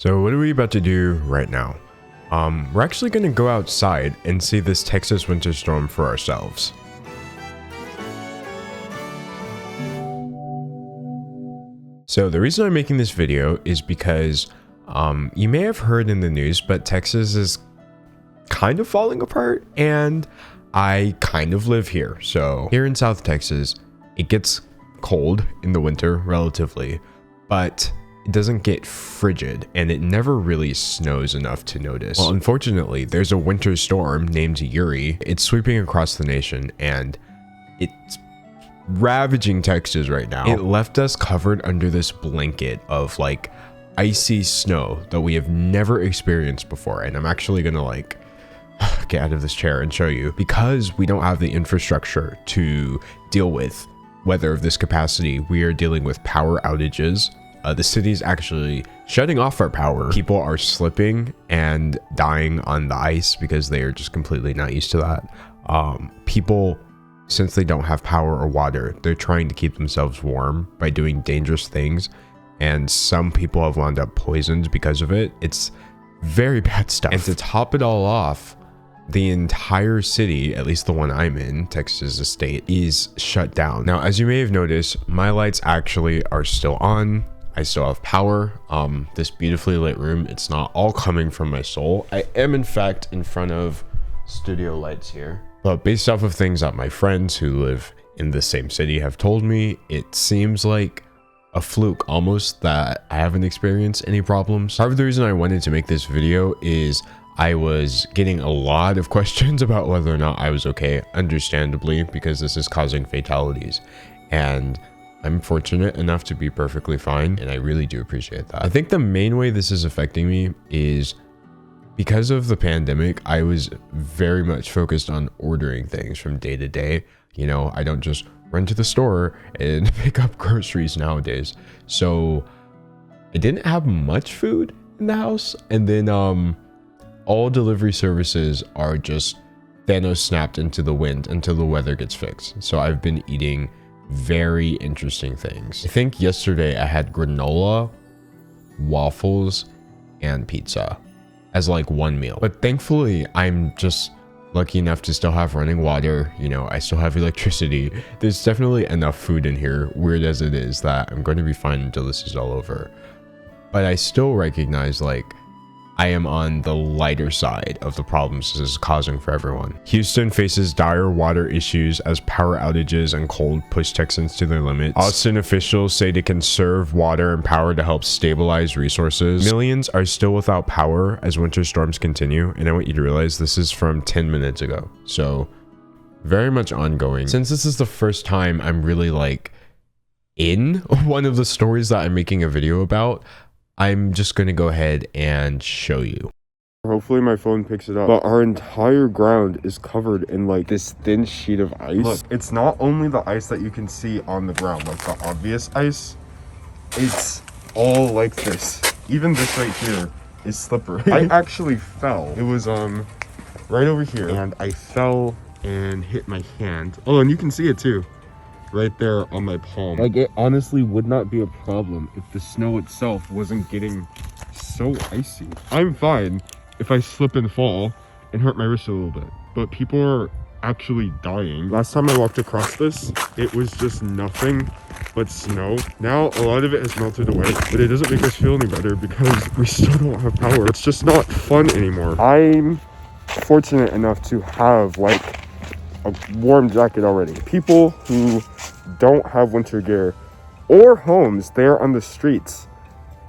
So what are we about to do right now? We're actually going to go outside and see this Texas winter storm for ourselves. So the reason I'm making this video is because you may have heard in the news, but Texas is kind of falling apart, and I kind of live here. So here in South Texas, it gets cold in the winter relatively, but it doesn't get frigid, and it never really snows enough to notice. Well, unfortunately, there's a winter storm named Uri. It's sweeping across the nation, and it's ravaging Texas right now. It left us covered under this blanket of like icy snow that we have never experienced before. And I'm actually gonna like get out of this chair and show you, because we don't have the infrastructure to deal with weather of this capacity. We are dealing with power outages. The city's actually shutting off our power. People are slipping and dying on the ice because they are just completely not used to that. People, since they don't have power or water, they're trying to keep themselves warm by doing dangerous things, and some people have wound up poisoned because of it. It's very bad stuff. And to top it all off, the entire city, at least the one I'm in, Texas Estate, is shut down. Now, as you may have noticed, my lights actually are still on. I still have power. This beautifully lit room, it's not all coming from my soul. I am in fact in front of studio lights here, but based off of things that my friends who live in the same city have told me, it seems like a fluke almost that I haven't experienced any problems. However, the reason I wanted to make this video is I was getting a lot of questions about whether or not I was okay, understandably, because this is causing fatalities, and I'm fortunate enough to be perfectly fine, and I really do appreciate that. I think the main way this is affecting me is because of the pandemic. I was very much focused on ordering things from day to day. You know, I don't just run to the store and pick up groceries nowadays. So I didn't have much food in the house. And then all delivery services are just Thanos snapped into the wind until the weather gets fixed. So I've been eating very interesting things. I think yesterday I had granola, waffles, and pizza as like one meal. But thankfully, I'm just lucky enough to still have running water. You know, I still have electricity. There's definitely enough food in here, weird as it is, that I'm going to be fine until this is all over. But I still recognize, like, I am on the lighter side of the problems this is causing for everyone. Houston faces dire water issues as power outages and cold push Texans to their limits. Austin officials say to conserve water and power to help stabilize resources. Millions are still without power as winter storms continue, and I want you to realize this is from 10 minutes ago. So very much ongoing. Since this is the first time I'm really like in one of the stories that I'm making a video about, I'm just going to go ahead and show you. Hopefully my phone picks it up. But our entire ground is covered in like this thin sheet of ice. Look, it's not only the ice that you can see on the ground, like the obvious ice. It's all like this. Even this right here is slippery. I actually fell. It was right over here, and I fell and hit my hand. Oh, and you can see it too. Right there on my palm. Like, it honestly would not be a problem if the snow itself wasn't getting so icy. I'm fine if I slip and fall and hurt my wrist a little bit, but people are actually dying. Last time I walked across this, it was just nothing but snow. Now a lot of it has melted away, but it doesn't make us feel any better because we still don't have power. It's just not fun anymore. I'm fortunate enough to have like a warm jacket already. People who don't have winter gear or homes, they're on the streets,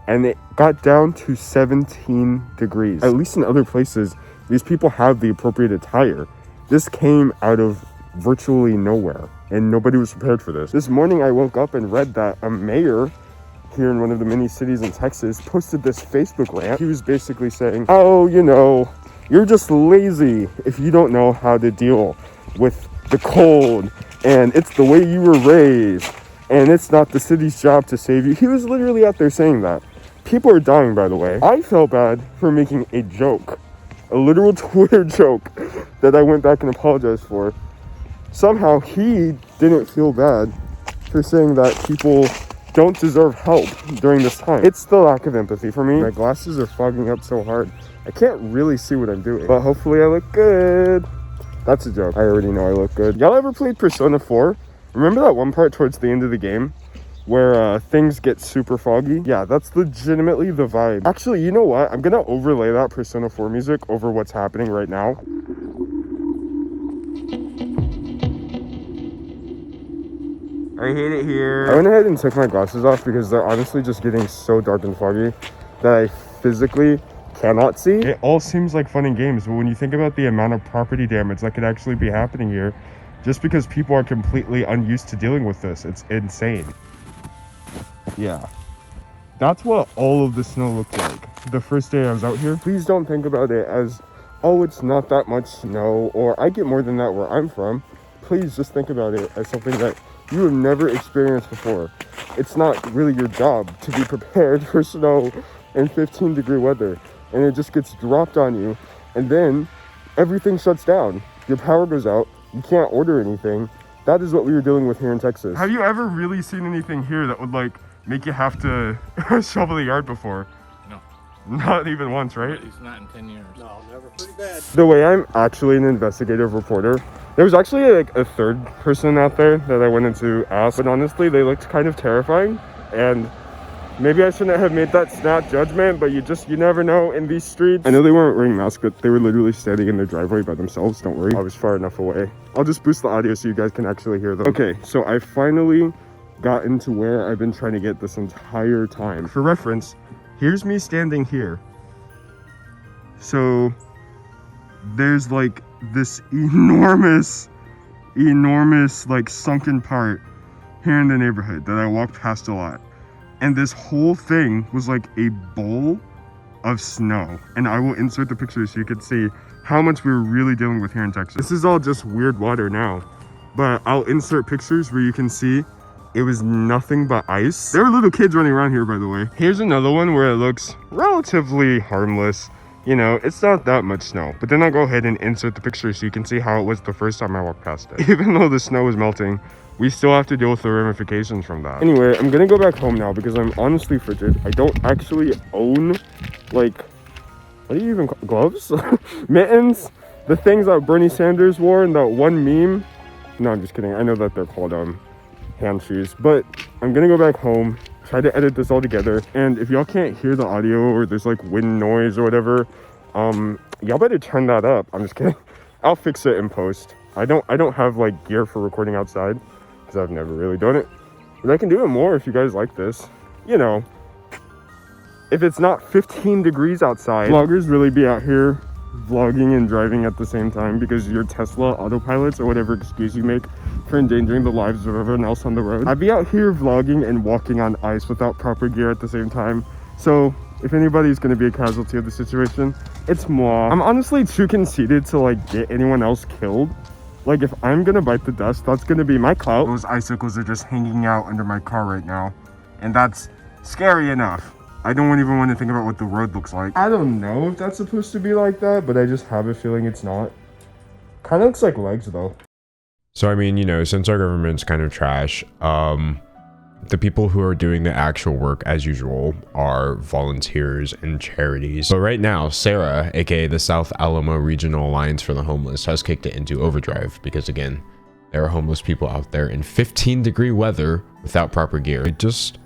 and it got down to 17 degrees. At least in other places, these people have the appropriate attire. This came out of virtually nowhere, and nobody was prepared for this. This morning I woke up and read that a mayor here in one of the many cities in Texas posted this Facebook rant. He was basically saying, oh, you know, you're just lazy if you don't know how to deal with the cold, and it's the way you were raised, and it's not the city's job to save you. He was literally out there saying that. People are dying, by the way. I felt bad for making a joke, a literal Twitter joke that I went back and apologized for. Somehow he didn't feel bad for saying that people don't deserve help during this time. It's the lack of empathy for me. My glasses are fogging up so hard. I can't really see what I'm doing, but hopefully I look good. That's a joke. I already know I look good. Y'all ever played Persona 4? Remember that one part towards the end of the game where things get super foggy? Yeah, that's legitimately the vibe. Actually, you know what? I'm gonna overlay that Persona 4 music over what's happening right now. I hate it here. I went ahead and took my glasses off because they're honestly just getting so dark and foggy that I physically cannot see. It all seems like fun and games, but when you think about the amount of property damage that could actually be happening here, just because people are completely unused to dealing with this, it's insane. Yeah. That's what all of the snow looked like the first day I was out here. Please don't think about it as, oh, it's not that much snow, or I get more than that where I'm from. Please just think about it as something that you have never experienced before. It's not really your job to be prepared for snow and 15-degree weather, and it just gets dropped on you, and then everything shuts down. Your power goes out, you can't order anything. That is what we were dealing with here in Texas. Have you ever really seen anything here that would like make you have to shovel the yard before? No. Not even once, right? At least not in 10 years. No, never. Pretty bad. The way I'm actually an investigative reporter, there was actually like a third person out there that I wanted to ask, but honestly, they looked kind of terrifying, and maybe I shouldn't have made that snap judgment, but you never know in these streets. I know they weren't wearing masks, but they were literally standing in their driveway by themselves. Don't worry, I was far enough away. I'll just boost the audio so you guys can actually hear them. Okay, so I finally got into where I've been trying to get this entire time. For reference, here's me standing here. So there's like this enormous like sunken part here in the neighborhood that I walked past a lot. And this whole thing was like a bowl of snow. And I will insert the picture so you can see how much we were really dealing with here in Texas. This is all just weird water now, but I'll insert pictures where you can see it was nothing but ice. There were little kids running around here, by the way. Here's another one where it looks relatively harmless. You know, it's not that much snow. But then I'll go ahead and insert the picture so you can see how it was the first time I walked past it. Even though the snow is melting, we still have to deal with the ramifications from that. Anyway, I'm gonna go back home now because I'm honestly frigid. I don't actually own, like, what do you even call gloves? Mittens? The things that Bernie Sanders wore in that one meme. No, I'm just kidding. I know that they're called hand shoes. But I'm gonna go back home, try to edit this all together. And if y'all can't hear the audio or there's like wind noise or whatever, y'all better turn that up. I'm just kidding. I'll fix it in post. I don't have like gear for recording outside because I've never really done it. But I can do it more if you guys like this. You know, if it's not 15 degrees outside. Vloggers really be out here vlogging and driving at the same time because your Tesla autopilots or whatever excuse you make for endangering the lives of everyone else on the road. I'd be out here vlogging and walking on ice without proper gear at the same time. So if anybody's going to be a casualty of the situation, it's moi. I'm honestly too conceited to like get anyone else killed. Like if I'm going to bite the dust, that's going to be my clout. Those icicles are just hanging out under my car right now, and that's scary enough. I don't even want to think about what the road looks like. I don't know if that's supposed to be like that, but I just have a feeling it's not. Kind of looks like legs though. So, I mean, you know, since our government's kind of trash, the people who are doing the actual work, as usual, are volunteers and charities. But right now, Sarah, aka the South Alamo Regional Alliance for the Homeless, has kicked it into overdrive because, again, there are homeless people out there in 15-degree weather without proper gear. I just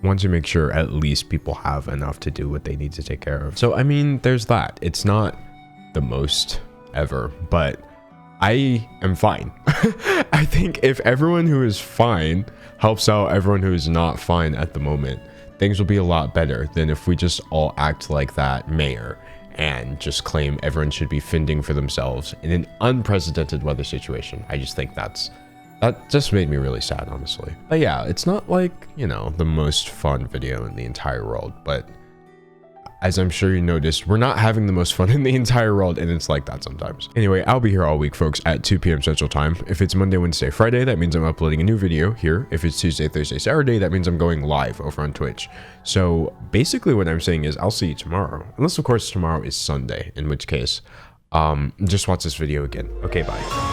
want to make sure at least people have enough to do what they need to take care of. So, I mean, there's that. It's not the most ever, but I am fine. I think if everyone who is fine helps out everyone who is not fine at the moment, things will be a lot better than if we just all act like that mayor and just claim everyone should be fending for themselves in an unprecedented weather situation. I just think that just made me really sad, honestly. But yeah, it's not like, you know, the most fun video in the entire world, but as I'm sure you noticed, we're not having the most fun in the entire world, and it's like that sometimes. Anyway, I'll be here all week, folks, at 2 p.m. Central Time. If it's Monday, Wednesday, Friday, that means I'm uploading a new video here. If it's Tuesday, Thursday, Saturday, that means I'm going live over on Twitch. So basically what I'm saying is I'll see you tomorrow. Unless, of course, tomorrow is Sunday, in which case, just watch this video again. Okay, bye.